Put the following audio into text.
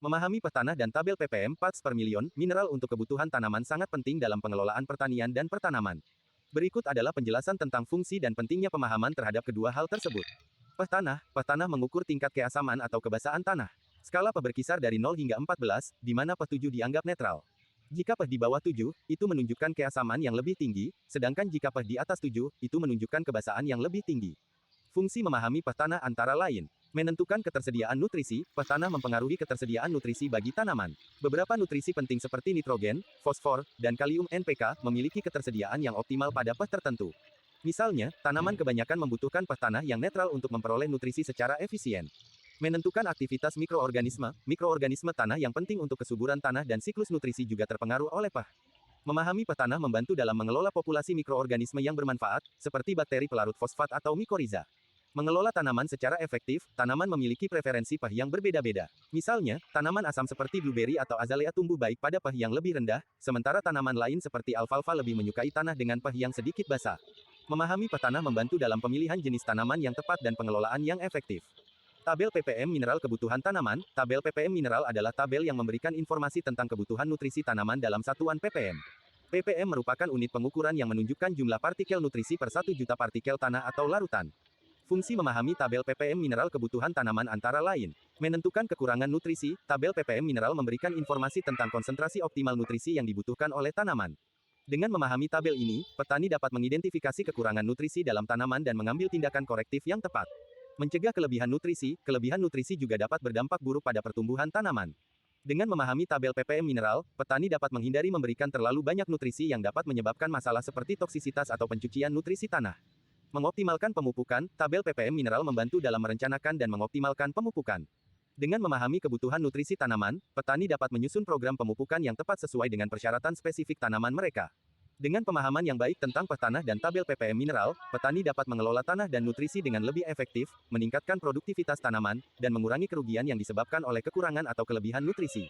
Memahami peh tanah dan tabel ppm parts per million mineral untuk kebutuhan tanaman sangat penting dalam pengelolaan pertanian dan pertanaman. Berikut adalah penjelasan tentang fungsi dan pentingnya pemahaman terhadap kedua hal tersebut. Peh tanah mengukur tingkat keasaman atau kebasaan tanah. Skala peh berkisar dari 0 hingga 14, di mana peh 7 dianggap netral. Jika peh di bawah 7, itu menunjukkan keasaman yang lebih tinggi, sedangkan jika peh di atas 7, itu menunjukkan kebasaan yang lebih tinggi. Fungsi memahami peh tanah antara lain. Menentukan ketersediaan nutrisi, peh tanah mempengaruhi ketersediaan nutrisi bagi tanaman. Beberapa nutrisi penting seperti nitrogen, fosfor, dan kalium NPK memiliki ketersediaan yang optimal pada peh tertentu. Misalnya, tanaman kebanyakan membutuhkan peh tanah yang netral untuk memperoleh nutrisi secara efisien. Menentukan aktivitas mikroorganisme tanah yang penting untuk kesuburan tanah dan siklus nutrisi juga terpengaruh oleh peh. Memahami peh tanah membantu dalam mengelola populasi mikroorganisme yang bermanfaat, seperti bakteri pelarut fosfat atau mikoriza. Mengelola tanaman secara efektif, tanaman memiliki preferensi peh yang berbeda-beda. Misalnya, tanaman asam seperti blueberry atau azalea tumbuh baik pada peh yang lebih rendah, sementara tanaman lain seperti alfalfa lebih menyukai tanah dengan peh yang sedikit basah. Memahami peh tanah membantu dalam pemilihan jenis tanaman yang tepat dan pengelolaan yang efektif. Tabel ppm mineral kebutuhan tanaman. Tabel ppm mineral adalah tabel yang memberikan informasi tentang kebutuhan nutrisi tanaman dalam satuan ppm. ppm merupakan unit pengukuran yang menunjukkan jumlah partikel nutrisi per 1 juta partikel tanah atau larutan. Fungsi memahami tabel ppm mineral kebutuhan tanaman antara lain. Menentukan kekurangan nutrisi, tabel ppm mineral memberikan informasi tentang konsentrasi optimal nutrisi yang dibutuhkan oleh tanaman. Dengan memahami tabel ini, petani dapat mengidentifikasi kekurangan nutrisi dalam tanaman dan mengambil tindakan korektif yang tepat. Mencegah kelebihan nutrisi juga dapat berdampak buruk pada pertumbuhan tanaman. Dengan memahami tabel ppm mineral, petani dapat menghindari memberikan terlalu banyak nutrisi yang dapat menyebabkan masalah seperti toksisitas atau pencucian nutrisi tanah. Mengoptimalkan pemupukan, tabel ppm mineral membantu dalam merencanakan dan mengoptimalkan pemupukan. Dengan memahami kebutuhan nutrisi tanaman, petani dapat menyusun program pemupukan yang tepat sesuai dengan persyaratan spesifik tanaman mereka. Dengan pemahaman yang baik tentang peh tanah dan tabel ppm mineral, petani dapat mengelola tanah dan nutrisi dengan lebih efektif, meningkatkan produktivitas tanaman, dan mengurangi kerugian yang disebabkan oleh kekurangan atau kelebihan nutrisi.